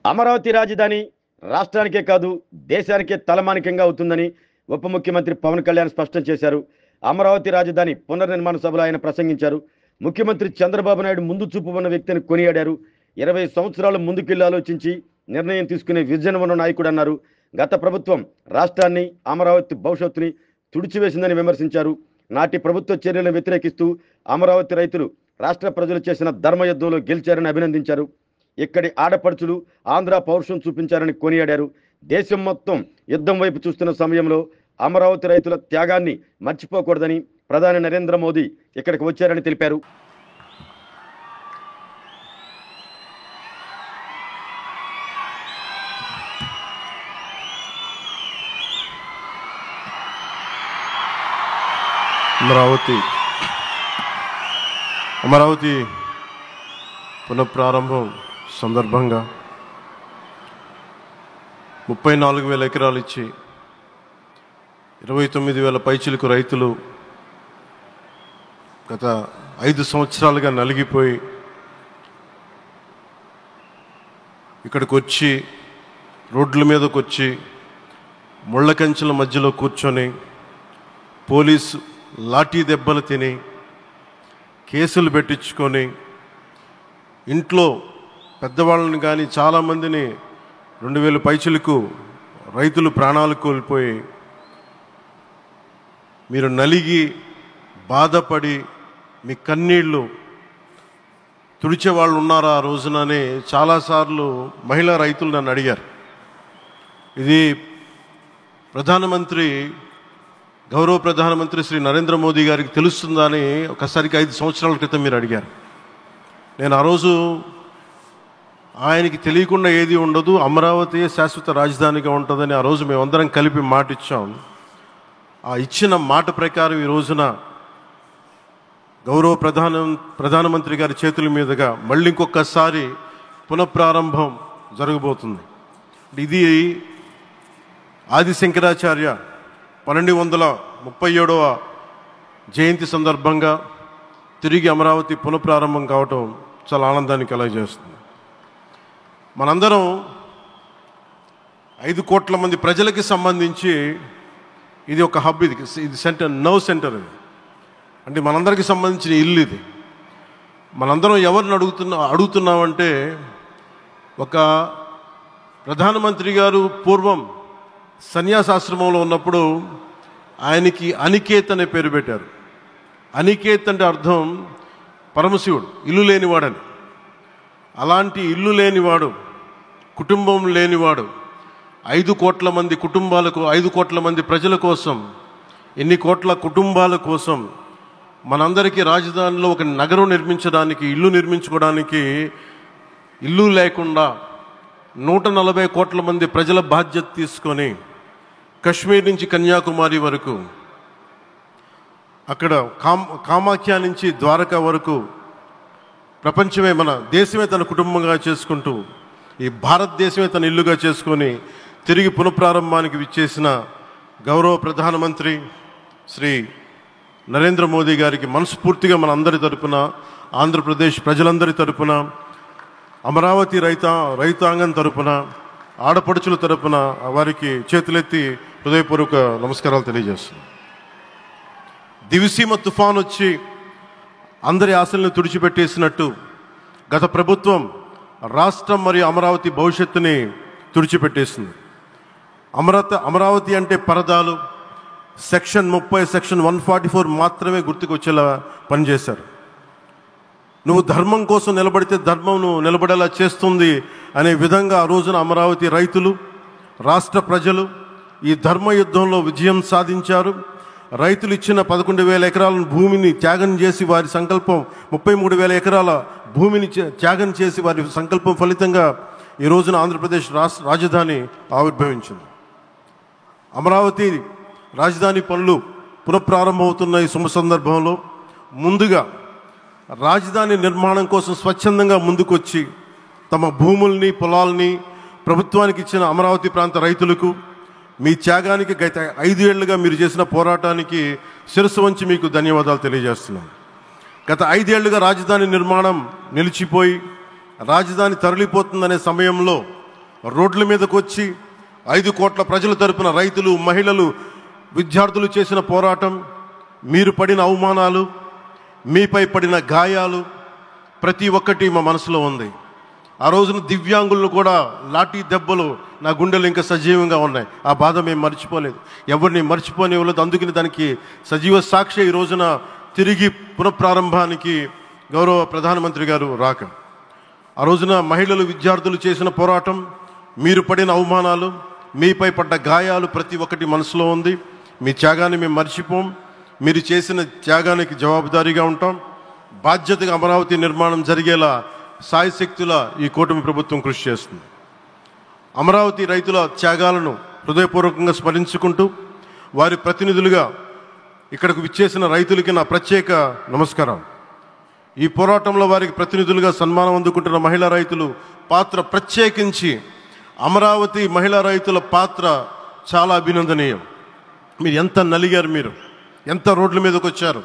అమరావతి రాజధాని రాష్ట్రానికే కాదు దేశానికే తలమానికంగా అవుతుందని ఉప ముఖ్యమంత్రి పవన్ కళ్యాణ్ స్పష్టం చేశారు. అమరావతి రాజధాని పునర్నిర్మాణ సభలో ఆయన ప్రసంగించారు. ముఖ్యమంత్రి చంద్రబాబు నాయుడు ముందు చూపు ఉన్న వ్యక్తిని కొనియాడారు. 20 సంవత్సరాలు ముందుకెళ్లి ఆలోచించి నిర్ణయం తీసుకునే విజన్ ఉన్న నాయకుడు అన్నారు. గత ప్రభుత్వం రాష్ట్రాన్ని అమరావతి భవిష్యత్తుని తుడిచివేసిందని విమర్శించారు. నాటి ప్రభుత్వ చర్యలను వ్యతిరేకిస్తూ అమరావతి రైతులు రాష్ట్ర ప్రజలు చేసిన ధర్మయుద్ధంలో గెలిచారని అభినందించారు. ఇక్కడి ఆడపడుచులు ఆంధ్ర పౌరుషం చూపించారని కొనియాడారు. దేశం మొత్తం యుద్ధం వైపు చూస్తున్న సమయంలో అమరావతి రైతుల త్యాగాన్ని మర్చిపోకూడదని ప్రధాని నరేంద్ర మోదీ ఇక్కడికి వచ్చారని తెలిపారు. అమరావతి పునఃప్రారంభం సందర్భంగా 34,000 ఎకరాలు ఇచ్చి 29,000 పైచిలకు రైతులు గత 5 సంవత్సరాలుగా నలిగిపోయి ఇక్కడికి వచ్చి రోడ్ల మీదకి వచ్చి ముళ్ళ కంచెల మధ్యలో కూర్చొని పోలీసు లాఠీ దెబ్బలు తిని కేసులు పెట్టించుకొని ఇంట్లో పెద్దవాళ్ళని కానీ చాలామందిని 2,000 పైచిలకు రైతులు ప్రాణాలు కోల్పోయి మీరు నలిగి బాధపడి మీ కన్నీళ్ళు తుడిచే వాళ్ళు ఉన్నారా ఆ రోజునని చాలాసార్లు మహిళా రైతులు నన్ను అడిగారు. ఇది గౌరవ ప్రధానమంత్రి శ్రీ నరేంద్ర మోదీ గారికి తెలుస్తుందా అని ఒకసారికి 5 సంవత్సరాల క్రితం మీరు అడిగారు. నేను ఆ రోజు ఆయనకి తెలియకుండా ఏది ఉండదు, అమరావతి శాశ్వత రాజధానిగా ఉంటుందని ఆ రోజు మేమందరం కలిపి మాట ఇచ్చాం. ఆ ఇచ్చిన మాట ప్రకారం ఈ రోజున గౌరవ ప్రధానమంత్రి గారి చేతుల మీదుగా మళ్ళీ ఇంకొకసారి పునఃప్రారంభం జరగబోతుంది. ఇది ఆది శంకరాచార్య 1237వ జయంతి సందర్భంగా తిరిగి అమరావతి పునఃప్రారంభం కావటం చాలా ఆనందాన్ని కలగజేస్తుంది. మనందరం 5 కోట్ల మంది ప్రజలకి సంబంధించి ఇది ఒక హబ్, ఇది సెంటర్, నర్వ్ సెంటర్. ఇది అంటే మనందరికీ సంబంధించిన ఇల్లు. ఇది మనందరం ఎవరిని అడుగుతున్నామంటే ఒక ప్రధానమంత్రి గారు పూర్వం సన్యాసాశ్రమంలో ఉన్నప్పుడు ఆయనకి అనికేత్ అనే పేరు పెట్టారు. అనికేత్ అంటే అర్థం పరమశివుడు, ఇల్లు లేనివాడని. అలాంటి ఇల్లు లేనివాడు, కుటుంబం లేనివాడు 5 కోట్ల మంది కుటుంబాలకు, 5 కోట్ల మంది ప్రజల కోసం, ఎన్ని కోట్ల కుటుంబాల కోసం మనందరికీ రాజధానిలో ఒక నగరం నిర్మించడానికి, ఇల్లు నిర్మించుకోవడానికి ఇల్లు లేకుండా 140 కోట్ల మంది ప్రజల బాధ్యత తీసుకొని కశ్మీర్ నుంచి కన్యాకుమారి వరకు, అక్కడ కామాఖ్య నుంచి ద్వారకా వరకు ప్రపంచమే, మన దేశమే తన కుటుంబంగా చేసుకుంటూ ఈ భారతదేశమే తన ఇల్లుగా చేసుకొని తిరిగి పునఃప్రారంభానికి విచ్చేసిన గౌరవ ప్రధానమంత్రి శ్రీ నరేంద్ర మోదీ గారికి మనస్ఫూర్తిగా మన అందరి తరపున, ఆంధ్రప్రదేశ్ ప్రజలందరి తరపున, అమరావతి రైతాంగం తరపున, ఆడపడుచుల తరపున వారికి చేతులెత్తి హృదయపూర్వక నమస్కారాలు తెలియజేస్తున్నాను. దివిసీమ తుఫాన్ వచ్చి అందరి ఆశలను తుడిచిపెట్టేసినట్టు గత ప్రభుత్వం రాష్ట్రం మరియు అమరావతి భవిష్యత్తుని తుడిచిపెట్టేసింది. అమరావతి అంటే పరదాలు, సెక్షన్ 30, సెక్షన్ 144 మాత్రమే గుర్తుకొచ్చేలా పనిచేశారు. నువ్వు ధర్మం కోసం నిలబడితే ధర్మం నువ్వు నిలబడేలా చేస్తుంది అనే విధంగా ఆ రోజున అమరావతి రైతులు, రాష్ట్ర ప్రజలు ఈ ధర్మ యుద్ధంలో విజయం సాధించారు. రైతులు ఇచ్చిన 11,000 ఎకరాల భూమిని త్యాగం చేసి వారి సంకల్పం, 33,000 ఎకరాల భూమిని త్యాగం చేసి వారి సంకల్పం ఫలితంగా ఈ రోజున ఆంధ్రప్రదేశ్ రాజధాని ఆవిర్భవించింది. అమరావతి రాజధాని పనులు పునఃప్రారంభమవుతున్న ఈ శుభ సందర్భంలో ముందుగా రాజధాని నిర్మాణం కోసం స్వచ్ఛందంగా ముందుకొచ్చి తమ భూముల్ని, పొలాల్ని ప్రభుత్వానికి ఇచ్చిన అమరావతి ప్రాంత రైతులకు, మీ త్యాగానికి గత 5 ఏళ్లుగా మీరు చేసిన పోరాటానికి శిరస్సు వంచి మీకు ధన్యవాదాలు తెలియజేస్తున్నాను. గత 5 ఏళ్లుగా రాజధాని నిర్మాణం నిలిచిపోయి రాజధాని తరలిపోతుందనే సమయంలో రోడ్ల మీదకు వచ్చి 5 కోట్ల ప్రజల తరపున రైతులు, మహిళలు, విద్యార్థులు చేసిన పోరాటం, మీరు పడిన అవమానాలు, మీపై పడిన గాయాలు ప్రతి ఒక్కటి మా మనసులో ఉంది. ఆ రోజున దివ్యాంగులు కూడా లాఠీ దెబ్బలు నా గుండెలు ఇంకా సజీవంగా ఉన్నాయి. ఆ బాధ మేము మర్చిపోలేదు, ఎవరిని మర్చిపోనివ్వలేదు. అందుకని దానికి సజీవ సాక్షి ఈ రోజున తిరిగి పునఃప్రారంభానికి గౌరవ ప్రధానమంత్రి గారు రాక. ఆ రోజున మహిళలు, విద్యార్థులు చేసిన పోరాటం, మీరు పడిన అవమానాలు, మీపై పడ్డ గాయాలు ప్రతి ఒక్కటి మనసులో ఉంది. మీ త్యాగాన్ని మేము మర్చిపోం. మీరు చేసిన త్యాగానికి జవాబుదారీగా ఉంటాం. బాధ్యతగా అమరావతి నిర్మాణం జరిగేలా సాయశక్తుల ఈ కూటమి ప్రభుత్వం కృషి చేస్తుంది. అమరావతి రైతుల త్యాగాలను హృదయపూర్వకంగా స్మరించుకుంటూ వారి ప్రతినిధులుగా ఇక్కడకు విచ్చేసిన రైతులకి నా ప్రత్యేక నమస్కారం. ఈ పోరాటంలో వారికి ప్రతినిధులుగా సన్మానం అందుకుంటున్న మహిళా రైతులు పాత్ర, ప్రత్యేకించి అమరావతి మహిళా రైతుల పాత్ర చాలా అభినందనీయం. మీరు ఎంత నలిగారు, మీరు ఎంత రోడ్ల మీదకి వచ్చారు.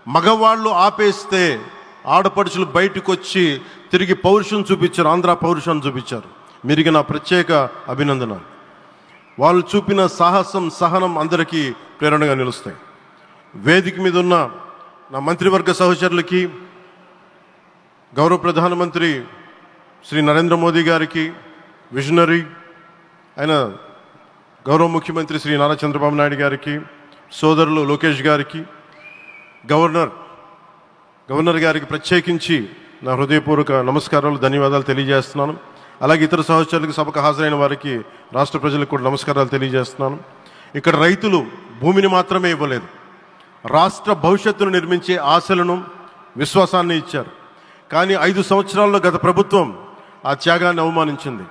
మగవాళ్ళు ఆపేస్తే ఆడపడుచులు బయటకు వచ్చి తిరిగి పౌరుషం చూపించారు, ఆంధ్ర పౌరుషాన్ని చూపించారు. మీరికి నా ప్రత్యేక అభినందన. వాళ్ళు చూపిన సాహసం, సహనం అందరికీ ప్రేరణగా నిలుస్తాయి. వేదిక మీద ఉన్న నా మంత్రివర్గ సహచరులకి, గౌరవ ప్రధానమంత్రి శ్రీ నరేంద్ర మోదీ గారికి, విజనరీ అయిన గౌరవ ముఖ్యమంత్రి శ్రీ నారా చంద్రబాబు నాయుడు గారికి, సోదరులు లోకేష్ గారికి, గవర్నర్ గారికి ప్రత్యేకించి నా హృదయపూర్వక నమస్కారాలు, ధన్యవాదాలు తెలియజేస్తున్నాను. అలాగే ఇతర సహచరులకు, సభకు హాజరైన వారికి, రాష్ట్ర ప్రజలకు కూడా నమస్కారాలు తెలియజేస్తున్నాను. ఇక్కడ రైతులు భూమిని మాత్రమే ఇవ్వలేదు, రాష్ట్ర భవిష్యత్తును నిర్మించే ఆశలను, విశ్వాసాన్ని ఇచ్చారు. కానీ 5 సంవత్సరాల్లో గత ప్రభుత్వం ఆ త్యాగాన్ని అవమానించింది.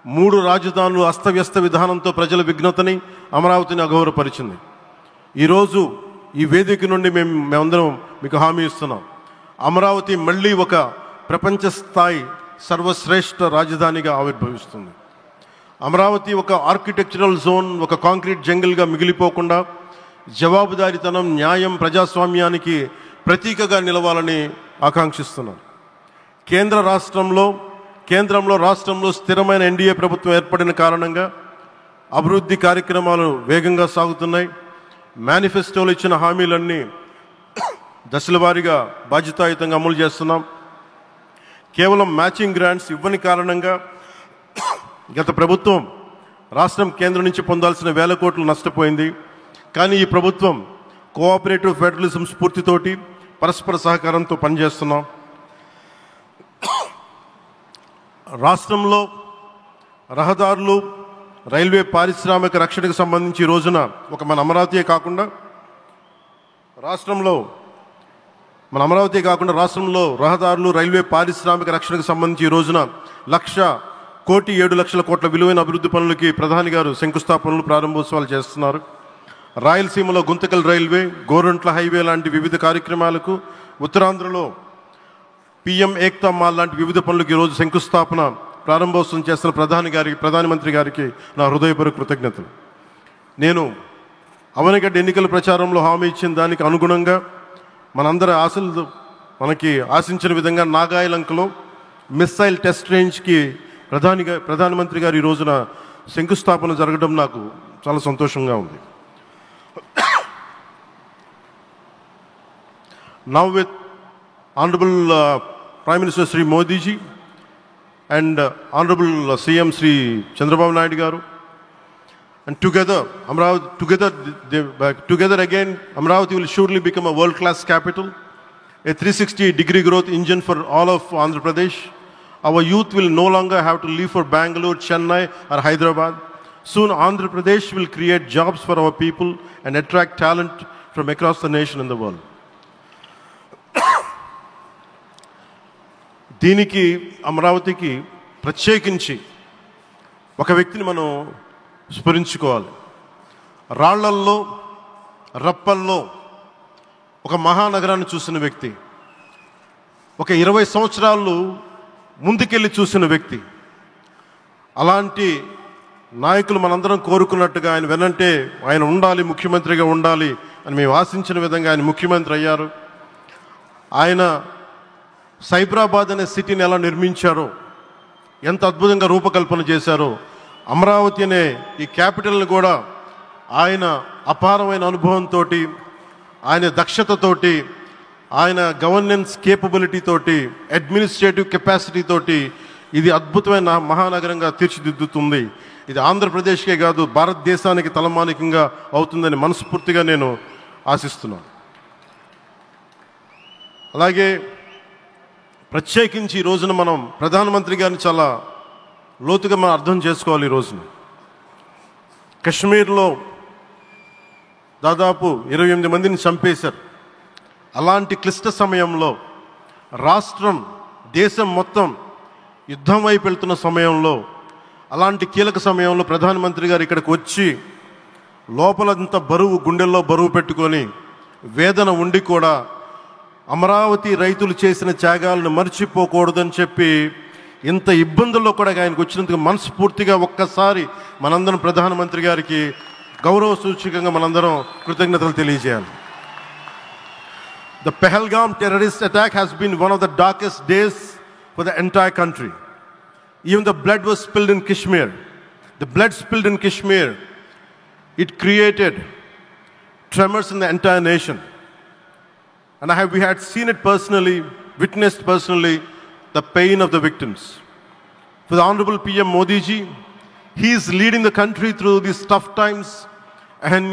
3 రాజధానులు అస్తవ్యస్త విధానంతో ప్రజల విఘ్నతని, అమరావతిని అగౌరవపరిచింది. ఈరోజు ఈ వేదిక నుండి మేమందరం మీకు హామీ ఇస్తున్నాం, అమరావతి మళ్ళీ ఒక ప్రపంచ స్థాయి సర్వశ్రేష్ఠ రాజధానిగా ఆవిర్భవిస్తుంది. అమరావతి ఒక ఆర్కిటెక్చరల్ జోన్, ఒక కాంక్రీట్ జంగిల్గా మిగిలిపోకుండా జవాబుదారీతనం, న్యాయం, ప్రజాస్వామ్యానికి ప్రతీకగా నిలవాలని ఆకాంక్షిస్తున్నాను. కేంద్రంలో రాష్ట్రంలో స్థిరమైన ఎన్డీఏ ప్రభుత్వం ఏర్పడిన కారణంగా అభివృద్ధి కార్యక్రమాలు వేగంగా సాగుతున్నాయి. మేనిఫెస్టోలో ఇచ్చిన హామీలన్నీ దశల వారీగా బాధ్యతాయుతంగా అమలు చేస్తున్నాం. కేవలం మ్యాచింగ్ గ్రాంట్స్ ఇవ్వని కారణంగా గత ప్రభుత్వం రాష్ట్రం కేంద్రం నుంచి పొందాల్సిన 1000 కోట్లు నష్టపోయింది. కానీ ఈ ప్రభుత్వం కోఆపరేటివ్ ఫెడరలిజం స్ఫూర్తితోటి, పరస్పర సహకారంతో పనిచేస్తున్నాం. రాష్ట్రంలో రహదారులు, రైల్వే, పారిశ్రామిక రక్షణకు సంబంధించి ఈ రోజున మన అమరావతి కాకుండా రాష్ట్రంలో రహదారులు, రైల్వే, పారిశ్రామిక రక్షణకు సంబంధించి ఈ రోజున 1,07,00,000 కోట్ల విలువైన అభివృద్ధి పనులకి ప్రధాని గారు శంకుస్థాపనలు, ప్రారంభోత్సవాలు చేస్తున్నారు. రాయలసీమలో గుంతకల్ రైల్వే, గోరంట్ల హైవే లాంటి వివిధ కార్యక్రమాలకు, ఉత్తరాంధ్రలో పిఎం ఏక్తా మాల్ లాంటి వివిధ పనులకు ఈరోజు శంకుస్థాపన, ప్రారంభోత్సవం చేస్తున్న ప్రధానమంత్రి గారికి నా హృదయపూర్వక కృతజ్ఞతలు. నేను అవనిగడ్డ ఎన్నికల ప్రచారంలో హామీ ఇచ్చిన దానికి అనుగుణంగా మనందరి ఆశలు మనకి ఆశించిన విధంగా నాగాయలంకలో మిస్సైల్ టెస్ట్ రేంజ్కి ప్రధానమంత్రి గారు ఈ రోజున శంకుస్థాపన జరగడం నాకు చాలా సంతోషంగా ఉంది. Now with Honorable Prime Minister Sri Modi ji and Honorable CM Sri Chandrababu Naidu garu, and together again Amravati will surely become a world-class capital, a 360-degree growth engine for all of Andhra Pradesh. Our youth will no longer have to leave for Bangalore, Chennai or Hyderabad. Soon Andhra Pradesh will create jobs for our people and attract talent from across the nation and the world. దీనికి అమరావతికి ప్రత్యేకించి ఒక వ్యక్తిని మనం స్మరించుకోవాలి. రాళ్లల్లో, రప్పల్లో ఒక మహానగరాన్ని చూసిన వ్యక్తి, ఒక 20 సంవత్సరాలు ముందుకెళ్ళి చూసిన వ్యక్తి. అలాంటి నాయకులు మనందరం కోరుకున్నట్టుగా ఆయన వెనంటే ఆయన ఉండాలి, ముఖ్యమంత్రిగా ఉండాలి అని మేము ఆశించిన విధంగా ఆయన ముఖ్యమంత్రి అయ్యారు. ఆయన సైబరాబాద్ అనే సిటీని ఎలా నిర్మించారో, ఎంత అద్భుతంగా రూపకల్పన చేశారో, అమరావతి అనే ఈ క్యాపిటల్ని కూడా ఆయన అపారమైన అనుభవంతో, ఆయన దక్షతతోటి, ఆయన గవర్నెన్స్ కేపబిలిటీ తోటి, అడ్మినిస్ట్రేటివ్ కెపాసిటీ తోటి ఇది అద్భుతమైన మహానగరంగా తీర్చిదిద్దుతుంది. ఇది ఆంధ్రప్రదేశ్కే కాదు, భారతదేశానికి తలమానికంగా అవుతుందని మనస్ఫూర్తిగా నేను ఆశిస్తున్నాను. అలాగే ప్రత్యేకించి ఈ రోజున మనం ప్రధానమంత్రి గారిని చాలా లోతుగా మనం అర్థం చేసుకోవాలి. ఈ రోజున కశ్మీర్లో దాదాపు 28 మందిని చంపేశారు. అలాంటి క్లిష్ట సమయంలో, రాష్ట్రం దేశం మొత్తం యుద్ధం వైపు వెళ్తున్న సమయంలో, అలాంటి కీలక సమయంలో ప్రధానమంత్రి గారు ఇక్కడికి వచ్చి లోపలంతా బరువు, గుండెల్లో బరువు పెట్టుకొని వేదన ఉండి కూడా అమరావతి రైతులు చేసిన త్యాగాలను మర్చిపోకూడదని చెప్పి ఇంత ఇబ్బందుల్లో కూడా ఆయనకు వచ్చినందుకు మనస్ఫూర్తిగా ఒక్కసారి మనందరం ప్రధానమంత్రి గారికి గౌరవ సూచకంగా మనందరం కృతజ్ఞతలు తెలియజేయాలి. The Pahalgam terrorist attack has been one of the darkest days for the entire country. Even the blood was spilled in Kashmir. The blood spilled in Kashmir, it created tremors in the entire nation. And we had seen it personally, witnessed personally, the pain of the victims. For the Honorable PM Modi ji, he is leading the country through these tough times, and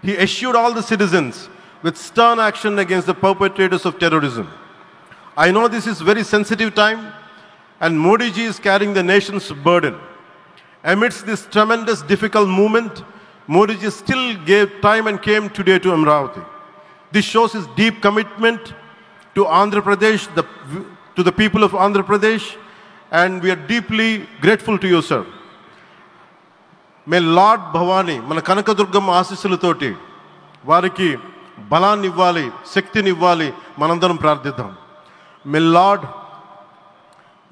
he assured all the citizens with stern action against the perpetrators of terrorism. I know this is very sensitive time, and Modi ji is carrying the nation's burden. Amidst this tremendous difficult moment, Modi ji still gave time and came today to Amravati. This shows his deep commitment to Andhra Pradesh, to the people of Andhra Pradesh, and we are deeply grateful to you, sir. May Lord Bhavani, మన కనకదుర్గమ్మ ఆశీస్సులతోటి వారికి బలాన్ని ఇవ్వాలి, శక్తిని ఇవ్వాలి, మనందరం ప్రార్థిద్దాం. May Lord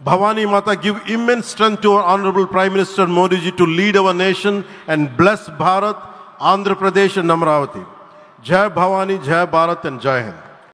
Bhavani Mata give immense strength to our Honorable Prime Minister Modi ji to lead our nation and bless Bharat, Andhra Pradesh and Amravati. Jai Bhavani, Jai Bharat and Jai Hind.